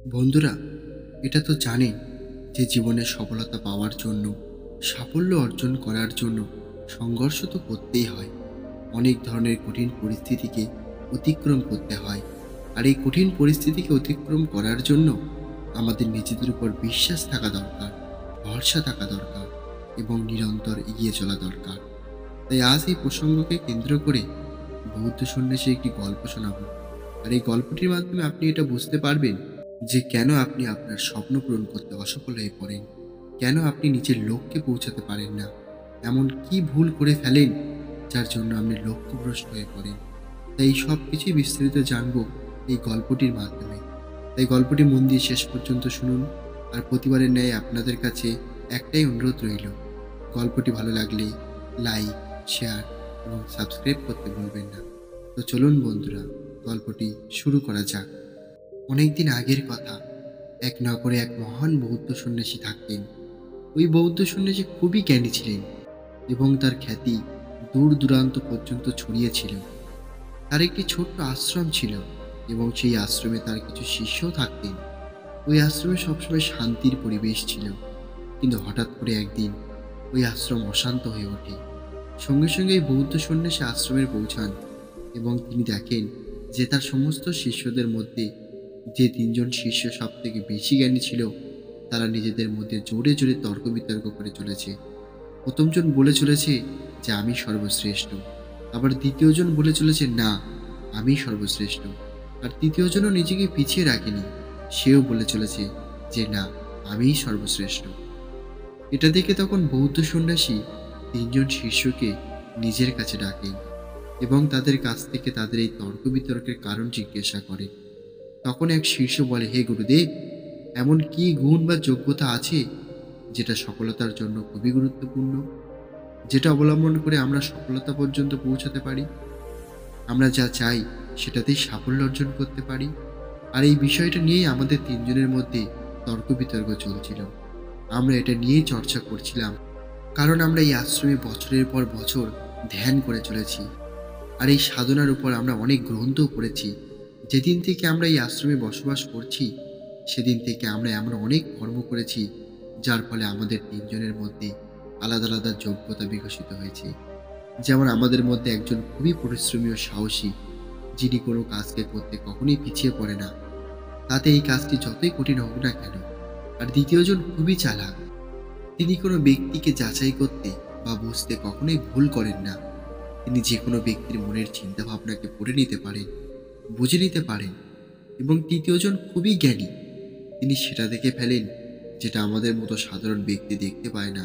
বন্ধুরা, এটা তো জানেন যে জীবনে সফলতা পাওয়ার জন্য, সাফল্য অর্জন করার জন্য সংঘর্ষ তো করতেই হয়। অনেক ধরনের কঠিন পরিস্থিতিকে অতিক্রম করতে হয়। আর এই কঠিন পরিস্থিতিকে অতিক্রম করার জন্য আমাদের নিজেদের উপর বিশ্বাস থাকা দরকার, ভরসা থাকা দরকার এবং নিরন্তর এগিয়ে চলা দরকার। তাই আজ এই প্রসঙ্গকে কেন্দ্র করে বৌদ্ধ সন্ন্যাসীর একটি গল্প শোনাবো। আর এই গল্পটির মাধ্যমে আপনি এটা বুঝতে পারবেন যে কেন আপনি আপনার স্বপ্ন পূরণ করতে অসফল হয়ে পড়েন, কেন আপনি নিজের লক্ষ্যে পৌঁছাতে পারেন না, এমন কি ভুল করে ফেলেন যার জন্য আপনি লক্ষ্যভ্রষ্ট হয়ে পড়েন। তাই এই সব কিছুই বিস্তারিত জানবো এই গল্পটির মাধ্যমে। তাই গল্পটি মন দিয়ে শেষ পর্যন্ত শুনুন। আর প্রতিবারের ন্যায় আপনাদের কাছে একটাই অনুরোধ রইল, গল্পটি ভালো লাগলে লাইক, শেয়ার এবং সাবস্ক্রাইব করতে ভুলবেন না। তো চলুন বন্ধুরা, গল্পটি শুরু করা যাক। অনেকদিন আগের কথা, এক নগরে এক মহান বৌদ্ধ সন্ন্যাসী থাকতেন। ওই বৌদ্ধ সন্ন্যাসী খুবই জ্ঞানী ছিলেন এবং তার খ্যাতি দূর দূরান্ত পর্যন্ত ছড়িয়েছিল। তার একটি ছোট্ট আশ্রম ছিল এবং সেই আশ্রমে তার কিছু শিষ্যও থাকতেন। ওই আশ্রমে সবসময় শান্তির পরিবেশ ছিল, কিন্তু হঠাৎ করে একদিন ওই আশ্রম অশান্ত হয়ে ওঠে। সঙ্গে সঙ্গে এই বৌদ্ধ সন্ন্যাসী আশ্রমে পৌঁছান এবং তিনি দেখেন যে তার সমস্ত শিষ্যদের মধ্যে যে তিনজন শিষ্য সব থেকে বেশি জ্ঞানী ছিল, তারা নিজেদের মধ্যে জোরে জোরে তর্ক বিতর্ক করে চলেছে। প্রথমজন বলে চলেছে যে আমি সর্বশ্রেষ্ঠ, আবার দ্বিতীয়জন বলে চলেছে না, আমি সর্বশ্রেষ্ঠ, আর তৃতীয়জনও নিজেকে পিছিয়ে রাখেনি, সেও বলে চলেছে যে না, আমিই সর্বশ্রেষ্ঠ। এটা দেখে তখন বৌদ্ধ সন্ন্যাসী তিনজন শিষ্যকে নিজের কাছে ডাকেন এবং তাদের কাছ থেকে তাদের এই তর্ক বিতর্কের কারণ জিজ্ঞাসা করেন। তখন এক শিষ্য বলে, হে গুরুদেব, এমন কি গুণ বা যোগ্যতা আছে যেটা সফলতার জন্য খুবই গুরুত্বপূর্ণ, যেটা অবলম্বন করে আমরা সফলতা পর্যন্ত পৌঁছাতে পারি, আমরা যা চাই সেটাতেই সাফল্য অর্জন করতে পারি? আর এই বিষয়টা নিয়েই আমাদের তিনজনের মধ্যে তর্ক বিতর্ক চলছিল। আমরা এটা নিয়েই চর্চা করছিলাম, কারণ আমরা এই আশ্রমে বছরের পর বছর ধ্যান করে চলেছি। আর এই সাধনার উপর আমরা অনেক গ্রন্থও পড়েছি। যেদিন থেকে আমরা এই আশ্রমে বসবাস করছি, সেদিন থেকে আমরা এমন অনেক কর্ম করেছি, যার ফলে আমাদের তিনজনের মধ্যে আলাদা আলাদা যোগ্যতা বিকশিত হয়েছে। যেমন আমাদের মধ্যে একজন খুবই পরিশ্রমী ও সাহসী, যিনি কোনো কাজকে করতে কখনোই পিছিয়ে পড়ে না, তাতে এই কাজটি যতই কঠিন হোক না কেন। আর দ্বিতীয়জন খুবই চালাক, তিনি কোনো ব্যক্তিকে যাচাই করতে বা বুঝতে কখনোই ভুল করেন না। তিনি যে কোনো ব্যক্তির মনের চিন্তা ভাবনাকে পড়ে নিতে পারেন, বুঝে নিতে পারেন। এবং তৃতীয়জন খুবই জ্ঞানী, তিনি সেটা দেখে ফেলেন যেটা আমাদের মতো সাধারণ ব্যক্তি দেখতে পায় না।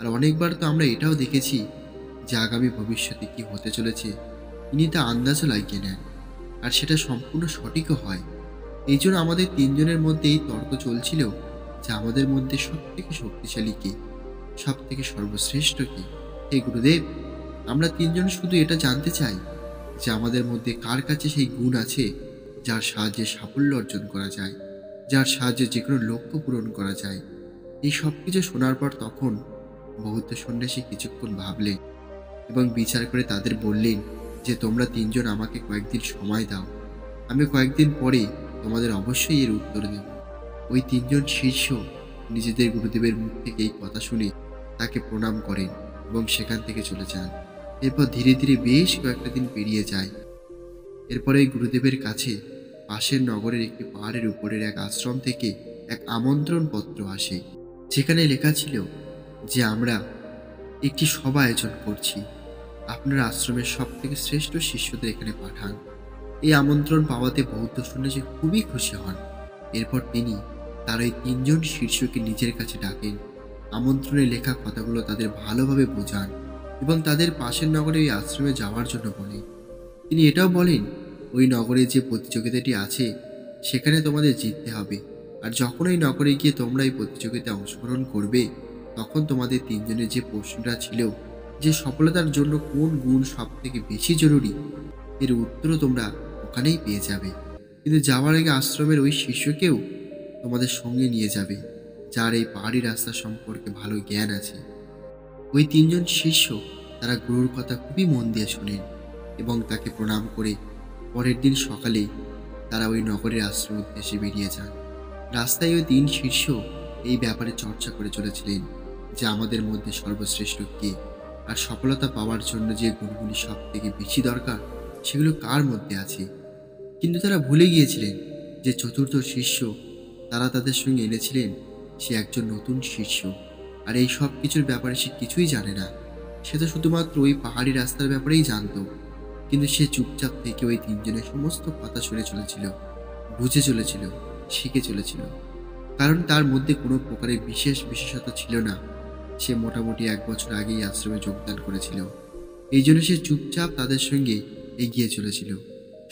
আর অনেকবার তো আমরা এটাও দেখেছি যে আগামী ভবিষ্যতে কি হতে চলেছে তিনি তা আন্দাজও লাগিয়ে নেন, আর সেটা সম্পূর্ণ সঠিকও হয়। এই জন্য আমাদের তিনজনের মধ্যে এই তর্ক চলছিল যে আমাদের মধ্যে সব থেকে শক্তিশালী কে, সব থেকে সর্বশ্রেষ্ঠ কে। হে গুরুদেব, আমরা তিনজন শুধু এটা জানতে চাই যে আমাদের মধ্যে কার কাছে সেই গুণ আছে যার সাহায্যে সাফল্য অর্জন করা যায়, যার সাহায্যে যে কোনো লক্ষ্য পূরণ করা যায়। এই সব কিছু শোনার পর তখন বৌদ্ধ সন্ন্যাসী কিছুক্ষণ ভাবলেন এবং বিচার করে তাদের বললেন যে তোমরা তিনজন আমাকে কয়েকদিন সময় দাও, আমি কয়েকদিন পরে তোমাদের অবশ্যই এর উত্তর দেব। ওই তিনজন শিষ্য নিজেদের গুরুদেবের মুখ থেকে এই কথা শুনে তাকে প্রণাম করেন এবং সেখান থেকে চলে যান। এরপর ধীরে ধীরে বেশ কয়েকটা দিন পেরিয়ে যায়। এরপরে এই গুরুদেবের কাছে পাশের নগরের একটি পাহাড়ের উপরের এক আশ্রম থেকে এক আমন্ত্রণ পত্র আসে, যেখানে লেখা ছিল যে আমরা একটি সভা আয়োজন করছি, আপনার আশ্রমের সব থেকে শ্রেষ্ঠ শিষ্যদের এখানে পাঠান। এই আমন্ত্রণ পাওয়াতে বৌদ্ধ সন্ন্যাসী খুবই খুশি হন। এরপর তিনি তার ওই তিনজন শিষ্যকে নিজের কাছে ডাকেন, আমন্ত্রণে লেখা কথাগুলো তাদের ভালোভাবে বোঝান এবং তাদের পাশের নগরে ওই আশ্রমে যাওয়ার জন্য বলেন। তিনি এটাও বলেন, ওই নগরে যে প্রতিযোগিতাটি আছে সেখানে তোমাদের জিততে হবে, আর যখন ওই নগরে গিয়ে তোমরা এই প্রতিযোগিতায় অংশগ্রহণ করবে, তখন তোমাদের তিনজনের যে প্রশ্নটা ছিল যে সফলতার জন্য কোন গুণ সব থেকে বেশি জরুরি, এর উত্তরও তোমরা ওখানেই পেয়ে যাবে। কিন্তু যাওয়ার আগে আশ্রমের ওই শিষ্যকেও তোমাদের সঙ্গে নিয়ে যাবে, যার এই পাহাড়ি রাস্তা সম্পর্কে ভালো জ্ঞান আছে। ওই তিনজন শিষ্য তারা গুরুর কথা খুবই মন দিয়ে শোনেন এবং তাকে প্রণাম করে পরের দিন সকালে তারা ওই নগরের আশ্রম উদ্দেশ্যে বেরিয়ে যান। রাস্তায় ওই ৩ শীর্ষ এই ব্যাপারে চর্চা করে চলেছিলেন যে আমাদের মধ্যে সর্বশ্রেষ্ঠ কে, আর সফলতা পাওয়ার জন্য যে গুণগুলি সব থেকে বেশি দরকার সেগুলো কার মধ্যে আছে। কিন্তু তারা ভুলে গিয়েছিলেন যে চতুর্থ শীর্ষ তারা তাদের সঙ্গে এনেছিলেন সে একজন নতুন শীর্ষ, আর এই সব কিছুর ব্যাপারে সে কিছুই জানে না। সে তো শুধুমাত্র ওই পাহাড়ি রাস্তার ব্যাপারেই জানতো, কিন্তু সে চুপচাপ থেকে ওই ৩ জনের সমস্ত কথা শুনে চলেছিল, বুঝে চলেছিল, শিখে চলেছিল। কারণ তার মধ্যে কোনো প্রকারের বিশেষত্ব ছিল না। সে মোটামুটি ১ বছর আগেই আশ্রমে যোগদান করেছিল। এই জন্য সে চুপচাপ তাদের সঙ্গে এগিয়ে চলেছিল,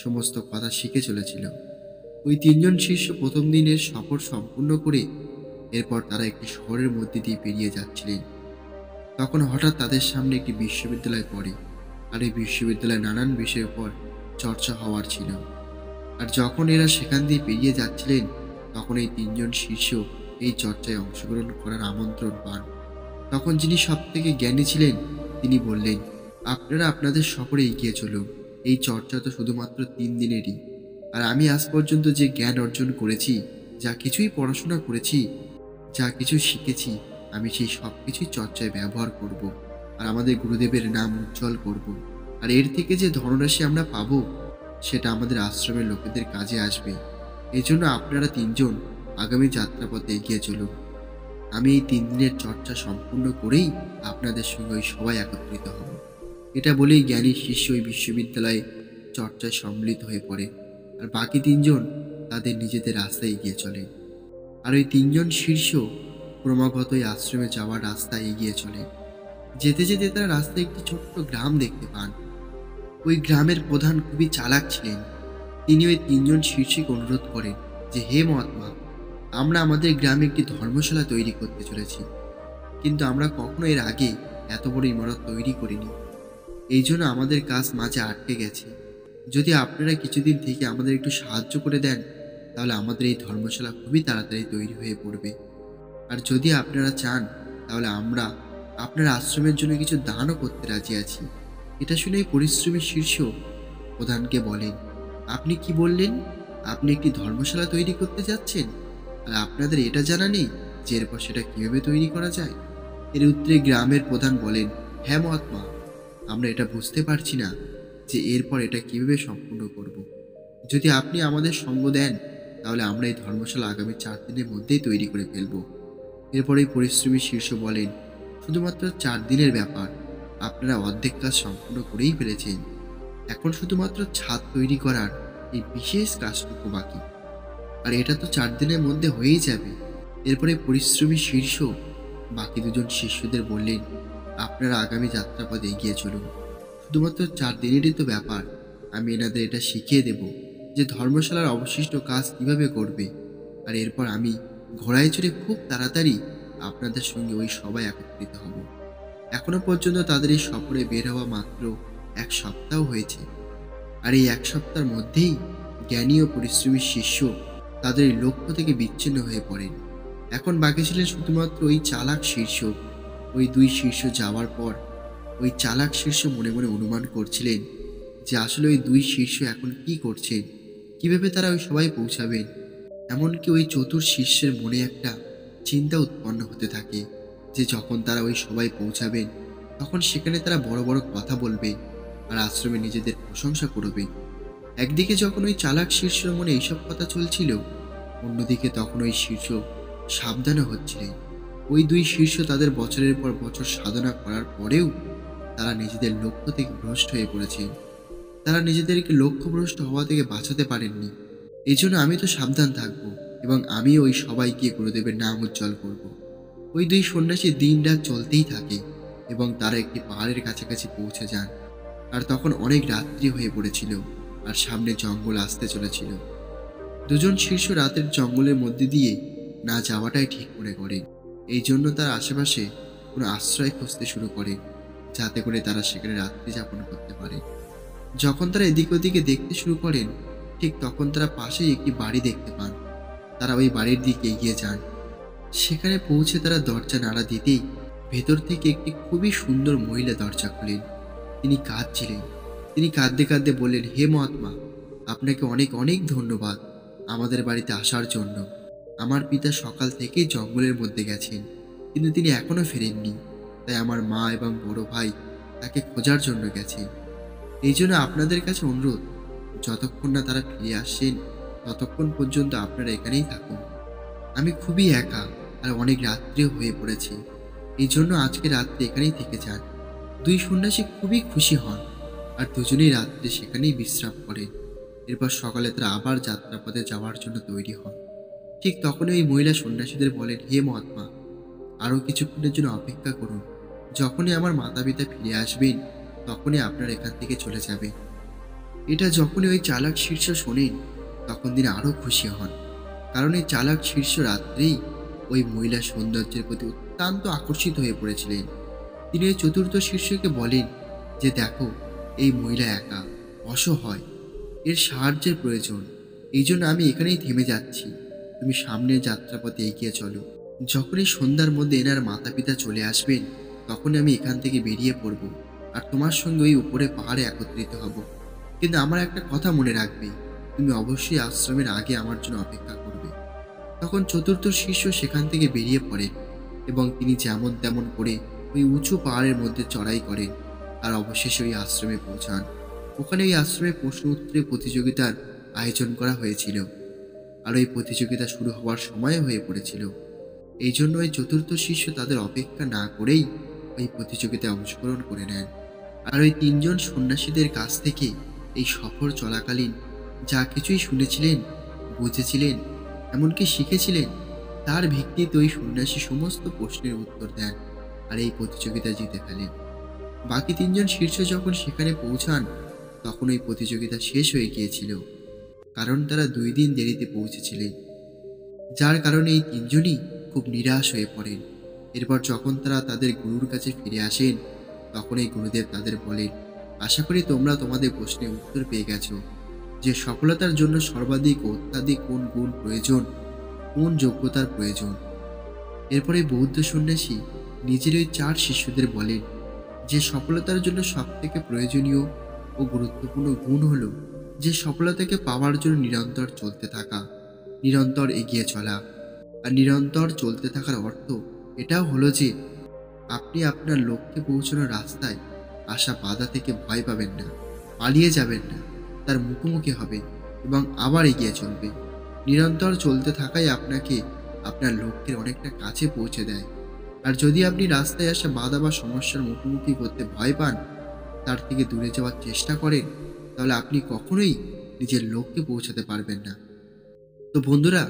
সমস্ত কথা শিখে চলেছিল। ওই ৩ জন শিষ্য প্রথম দিনের সফর সম্পূর্ণ করে এরপর তারা একটি শহরের মধ্যে দিয়ে পেরিয়ে যাচ্ছিলেন। তখন হঠাৎ তাদের সামনে একটি বিশ্ববিদ্যালয় পড়ে, আর এই বিশ্ববিদ্যালয়ে নানান বিষয়ের উপর চর্চা হওয়ার ছিল। আর যখন এরা সেখান দিয়ে পেরিয়ে যাচ্ছিলেন তখন এই ৩ জন শীর্ষ এই চর্চায় অংশগ্রহণ করার আমন্ত্রণ পান। তখন যিনি সব থেকে জ্ঞানী ছিলেন তিনি বললেন, আপনারা আপনাদের সফরে এগিয়ে চলুন। এই চর্চা তো শুধুমাত্র ৩ দিনেরই, আর আমি আজ পর্যন্ত যে জ্ঞান অর্জন করেছি, যা কিছুই পড়াশোনা করেছি, যা কিছু শিখেছি, আমি সেই সব কিছুই চর্চায় ব্যবহার করব, আর আমাদের গুরুদেবের নাম উজ্জ্বল করব। আর এর থেকে যে ধনরাশি আমরা পাবো সেটা আমাদের আশ্রমের লোকেদের কাজে আসবে। এই জন্য আপনারা ৩ জন আগামী যাত্রাপথে এগিয়ে চলুন। আমি এই ৩ দিনের চর্চা সম্পূর্ণ করেই আপনাদের সঙ্গে ওই সবাই একত্রিত হব। এটা বলেই জ্ঞানী শিষ্য ওই বিশ্ববিদ্যালয়ে চর্চায় সম্মিলিত হয়ে পড়ে, আর বাকি ৩ জন তাদের নিজেদের রাস্তায় এগিয়ে চলে। আর ওই ৩ জন শীর্ষ ক্রমাগত ওই আশ্রমে যাওয়ার রাস্তায় এগিয়ে চলে। যেতে যেতে তারা রাস্তায় একটি ছোট্ট গ্রাম দেখতে পান। ওই গ্রামের প্রধান খুবই চালাক ছিলেন। তিনি ওই ৩ জন শীর্ষকে অনুরোধ করেন যে, হে মহাত্মা, আমরা আমাদের গ্রামে একটি ধর্মশালা তৈরি করতে চলেছি, কিন্তু আমরা কখনো এর আগে এত বড় ইমারত তৈরি করিনি। এই জন্য আমাদের কাজ মাঝে আটকে গেছে। যদি আপনারা কিছুদিন থেকে আমাদের একটু সাহায্য করে দেন তাহলে আমাদের এই ধর্মশালা খুবই তাড়াতাড়ি তৈরি হয়ে পড়বে। আর যদি আপনারা চান তাহলে আমরা আপনার আশ্রমের জন্য কিছু দানও করতে রাজি আছি। এটা শুনে পরিশ্রমী শীর্ষ প্রধানকে বলেন, আপনি কি বললেন? আপনি একটি ধর্মশালা তৈরি করতে যাচ্ছেন, আর আপনাদের এটা জানা নেই যে এরপর সেটা কিভাবে তৈরি করা যায়? এর উত্তরে গ্রামের প্রধান বলেন, হ্যাঁ মহাত্মা, আমরা এটা বুঝতে পারছি না যে এরপর এটা কিভাবে সম্পূর্ণ করব। যদি আপনি আমাদের সঙ্গ দেন তাহলে আমরা এই ধর্মশালা আগামী ৪ দিনের মধ্যেই তৈরি করে ফেলব। এরপরে পরিশ্রমী শীর্ষ বলেন, শুধুমাত্র ৪ দিনের ব্যাপার, আপনারা অর্ধেক কাজ সম্পূর্ণ করেই ফেলেছেন। এখন শুধুমাত্র ছাদ তৈরি করার এই বিশেষ কাজটুকু বাকি, আর এটা তো ৪ দিনের মধ্যে হয়েই যাবে। এরপরে পরিশ্রমী শীর্ষ বাকি ২ জন শিষ্যদের বললেন, আপনারা আগামী যাত্রাপথে এগিয়ে চলুন। শুধুমাত্র ৪ দিনেরই তো ব্যাপার। আমি এনাদের এটা শিখিয়ে দেব যে ধর্মশালার অবশিষ্ট কাজ কিভাবে করবে, আর এরপর আমি ঘোড়ায় চড়ে খুব তাড়াতাড়ি আপনাদের সঙ্গে ওই সবাই একত্রিত হব। এখনো পর্যন্ত তাদের এই সফরে বের হওয়া মাত্র ১ সপ্তাহ হয়েছে, আর এই ১ সপ্তাহের মধ্যেই জ্ঞানী ও পরিশ্রমী শিষ্য তাদের এই লক্ষ্য থেকে বিচ্ছিন্ন হয়ে পড়েন। এখন বাকি ছিলেন শুধুমাত্র ওই চালাক শীর্ষ। ওই ২ শীর্ষ যাওয়ার পর ওই চালাক শীর্ষ মনে মনে অনুমান করছিলেন যে আসলে ওই ২ শীর্ষ এখন কি করছেন, কিভাবে তারা ওই সবাই পৌঁছাবেন। এমনকি ওই চতুর শিষ্যের মনে একটা চিন্তা উৎপন্ন হতে থাকে যে যখন তারা ওই সবাই পৌঁছাবেন তখন সেখানে তারা বড় বড় কথা বলবে আর আশ্রমে নিজেদের প্রশংসা করবে। একদিকে যখন ওই চালাক শীর্ষের মনে এইসব কথা চলছিল, অন্যদিকে তখন ওই শীর্ষ সাবধানে হচ্ছিলেন। ওই ২ শীর্ষ তাদের বছরের পর বছর সাধনা করার পরেও তারা নিজেদের লক্ষ্য থেকে ভ্রষ্ট হয়ে পড়েছে। তারা নিজেদেরকে লক্ষ্যভ্রষ্ট হওয়া থেকে বাঁচাতে পারেননি। এই জন্য আমি তো সাবধান থাকবো এবং আমি ওই সবাই গিয়ে গুরুদেবের নাম উজ্জ্বল করব। ওই ২ সন্ন্যাসী দিন রাত চলতেই থাকে এবং তারা একটি পাহাড়ের কাছাকাছি পৌঁছে যান। আর তখন অনেক রাত্রি হয়ে পড়েছিল আর সামনে জঙ্গল আসতে চলেছিল। ২ জন শীর্ষ রাতের জঙ্গলের মধ্যে দিয়ে না যাওয়াটাই ঠিক মনে করেন। এই জন্য তারা আশেপাশে কোনো আশ্রয় খুঁজতে শুরু করে যাতে করে তারা সেখানে রাত্রি যাপন করতে পারে। যখন তারা এদিক ওদিকে দেখতে শুরু করেন ঠিক তখন তারা পাশেই একটি বাড়ি দেখতে পান। তারা ওই বাড়ির দিকে এগিয়ে যান। সেখানে পৌঁছে তারা দরজা নাড়া দিতেই ভেতর থেকে একটি খুবই সুন্দর মহিলা দরজা খোলেন। তিনি কাঁদছিলেন। তিনি কাঁদতে কাঁদতে বললেন, হে মহাত্মা, আপনাকে অনেক অনেক ধন্যবাদ আমাদের বাড়িতে আসার জন্য। আমার পিতা সকাল থেকেই জঙ্গলের মধ্যে গেছেন, কিন্তু তিনি এখনো ফেরেননি। তাই আমার মা এবং বড় ভাই তাকে খোঁজার জন্য গেছেন। এই জন্য আপনাদের কাছে অনুরোধ, যতক্ষণ না তারা ফিরে আসছেন ততক্ষণ পর্যন্ত আপনারা এখানেই থাকুন। আমি খুবই একা আর অনেক রাত্রিও হয়ে পড়েছে, এই জন্য আজকে রাত্রে এখানেই থেকে যান। দুই সন্ন্যাসী খুবই খুশি হন আর দুজনেই রাত্রে সেখানেই বিশ্রাম করেন। এরপর সকালে তারা আবার যাত্রাপথে যাওয়ার জন্য তৈরি হন। ঠিক তখনই ওই মহিলা সন্ন্যাসীদের বলেন, হে মহাত্মা, আরও কিছুক্ষণের জন্য অপেক্ষা করুন। যখনই আমার মাতা পিতা ফিরে আসবেন তখনই আপনারা এখান থেকে চলে যাবেন। এটা যখনই ওই চালাক শীর্ষ শোনেন তখন তিনি আরও খুশি হন, কারণ এই চালাক শীর্ষ রাত্রেই ওই মহিলার সৌন্দর্যের প্রতি অত্যন্ত আকর্ষিত হয়ে পড়েছিলেন। তিনি ওই চতুর্থ শীর্ষকে বলেন যে, দেখো, এই মহিলা একা, অসহায়, এর সাহায্যের প্রয়োজন। এই জন্য আমি এখানেই থেমে যাচ্ছি, তুমি সামনের যাত্রাপথে এগিয়ে চলো। যখনই সন্ধ্যার মধ্যে এনার মাতা পিতা চলে আসবেন তখনই আমি এখান থেকে বেরিয়ে পড়ব আর তোমার সঙ্গে ওই উপরে পাহাড়ে একত্রিত হব। কিন্তু আমার একটা কথা মনে রাখবে, তুমি অবশ্যই আশ্রমের আগে আমার জন্য অপেক্ষা করবে। তখন চতুর্থ শিষ্য সেখান থেকে বেরিয়ে পড়ে এবং তিনি যেমন তেমন করে ওই উঁচু পাহাড়ের মধ্যে চড়াই করেন আর অবশেষে ওই আশ্রমে পৌঁছান। ওখানে ওই আশ্রমে প্রশ্ন উত্তরের প্রতিযোগিতার আয়োজন করা হয়েছিল আর ওই প্রতিযোগিতা শুরু হওয়ার সময় হয়ে পড়েছিল। এই জন্য ওই চতুর্থ শিষ্য তাদের অপেক্ষা না করেই ওই প্রতিযোগিতায় অংশগ্রহণ করে নেন। আর ওই তিনজন সন্ন্যাসীদের কাছ থেকে এই সফর চলাকালীন যা কিছুই শুনেছিলেন, বুঝেছিলেন, এমনকি শিখেছিলেন, তার ভিত্তিতে ওই সন্ন্যাসী সমস্ত প্রশ্নের উত্তর দেন আর এই প্রতিযোগিতা জিতে ফেলেন। বাকি তিনজন শীর্ষ যখন সেখানে পৌঁছান তখন ওই প্রতিযোগিতা শেষ হয়ে গিয়েছিল, কারণ তারা 2 দিন দেরিতে পৌঁছেছিলেন, যার কারণে এই তিনজনই খুব নিরাশ হয়ে পড়েন। এরপর যখন তারা তাদের গুরুর কাছে ফিরে আসেন তখন এই গুরুদেব তাদের বলেন, আশা করি তোমরা তোমাদের প্রশ্নের উত্তর পেয়ে গেছো যে সফলতার জন্য সর্বাধিক অত্যাধিক কোন গুণ প্রয়োজন, কোন যোগ্যতার প্রয়োজন। এরপরে বৌদ্ধ সন্ন্যাসী নিজের ওই 4 শিষ্যদের বলেন যে সফলতার জন্য সবথেকে প্রয়োজনীয় ও গুরুত্বপূর্ণ গুণ হলো যে সফলতাকে পাওয়ার জন্য নিরন্তর চলতে থাকা, নিরন্তর এগিয়ে চলা। আর নিরন্তর চলতে থাকার অর্থ এটাও হলো যে আপনি আপনার লক্ষ্যে পৌঁছানোর রাস্তায় আসা বাধা থেকে ভয় পাবেন না, পালিয়ে যাবেন না, তার মুখোমুখি হবে এবং আবার এগিয়ে চলবে। নিরন্তর চলতে থাকাই আপনাকে আপনার লক্ষ্যের অনেকটা কাছে পৌঁছে দেয়। আর যদি আপনি রাস্তায় আসা বাধা বা সমস্যার মুখোমুখি করতে ভয় পান, তার থেকে দূরে যাওয়ার চেষ্টা করেন, তাহলে আপনি কখনোই নিজের লক্ষ্যে পৌঁছাতে পারবেন না। তো বন্ধুরা,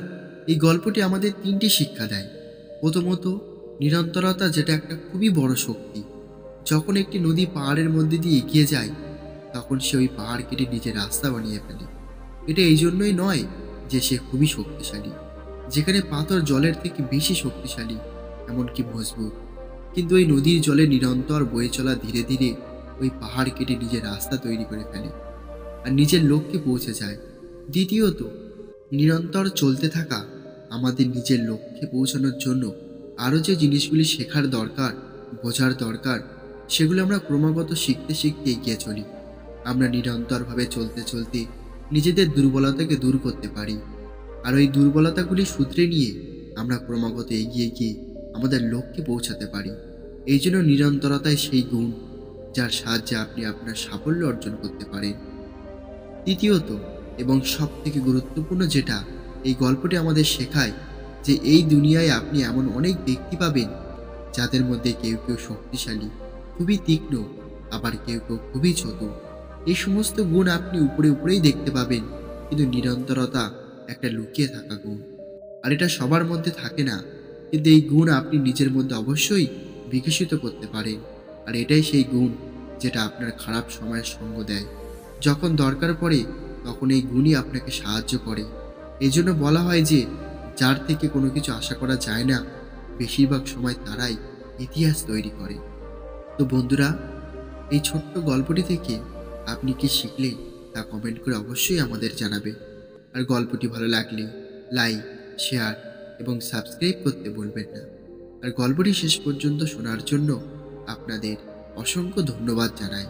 এই গল্পটি আমাদের 3টি শিক্ষা দেয়। প্রথমত, নিরন্তরতা যেটা একটা খুবই বড় শক্তি। যখন একটি নদী পাহাড়ের মধ্যে দিয়ে এগিয়ে যায় তখন সে ওই পাহাড় কেটে নিজের রাস্তা বানিয়ে ফেলে। এটা এই জন্যই নয় যে সে খুবই শক্তিশালী, যেখানে পাথর জলের থেকে বেশি শক্তিশালী, এমনকি মজবুত, কিন্তু ওই নদীর জলে নিরন্তর বয়ে চলা ধীরে ধীরে ওই পাহাড় কেটে নিজের রাস্তা তৈরি করে ফেলে আর নিজের লক্ষ্যে পৌঁছে যায়। দ্বিতীয়ত, নিরন্তর চলতে থাকা আমাদের নিজের লক্ষ্যে পৌঁছানোর জন্য আরও যে জিনিসগুলি শেখার দরকার, বোঝার দরকার, সেগুলো আমরা ক্রমাগত শিখতে শিখতে এগিয়ে চলি। আমরা নিরন্তরভাবে চলতে চলতে নিজেদের দুর্বলতাকে দূর করতে পারি আর ওই দুর্বলতাগুলি শুধরে নিয়ে আমরা ক্রমাগত এগিয়ে গিয়ে আমাদের লক্ষ্যে পৌঁছাতে পারি। এই জন্য নিরন্তরতাই সেই গুণ যার সাহায্যে আপনি আপনার সাফল্য অর্জন করতে পারেন। তৃতীয়ত এবং সব থেকে গুরুত্বপূর্ণ যেটা এই গল্পটি আমাদের শেখায়, যে এই দুনিয়ায় আপনি এমন অনেক ব্যক্তি পাবেন যাদের মধ্যে কেউ কেউ শক্তিশালী, খুবই তীক্ষ্ণ, আবার কেউ কেউ খুবই চতুর। এই সমস্ত গুণ আপনি উপরে উপরেই দেখতে পাবেন, কিন্তু নিরন্তরতা একটা লুকিয়ে থাকা গুণ, আর এটা সবার মধ্যে থাকে না। কিন্তু এই গুণ আপনি নিজের মধ্যে অবশ্যই বিকশিত করতে পারেন। আর এটাই সেই গুণ যেটা আপনার খারাপ সময়ের সঙ্গ দেয়। যখন দরকার পড়ে তখন এই গুণই আপনাকে সাহায্য করে। এই জন্য বলা হয় যে যার থেকে কোনো কিছু আশা করা যায় না, বেশিরভাগ সময় তারাই ইতিহাস তৈরি করে। তো বন্ধুরা, এই ছোট্ট গল্পটি থেকে আপনি কি শিখলেন তা কমেন্ট করে অবশ্যই আমাদের জানাবে। আর গল্পটি ভালো লাগলে লাইক, শেয়ার এবং সাবস্ক্রাইব করতে ভুলবেন না। আর গল্পটি শেষ পর্যন্ত শোনার জন্য আপনাদের অসংখ্য ধন্যবাদ জানাই।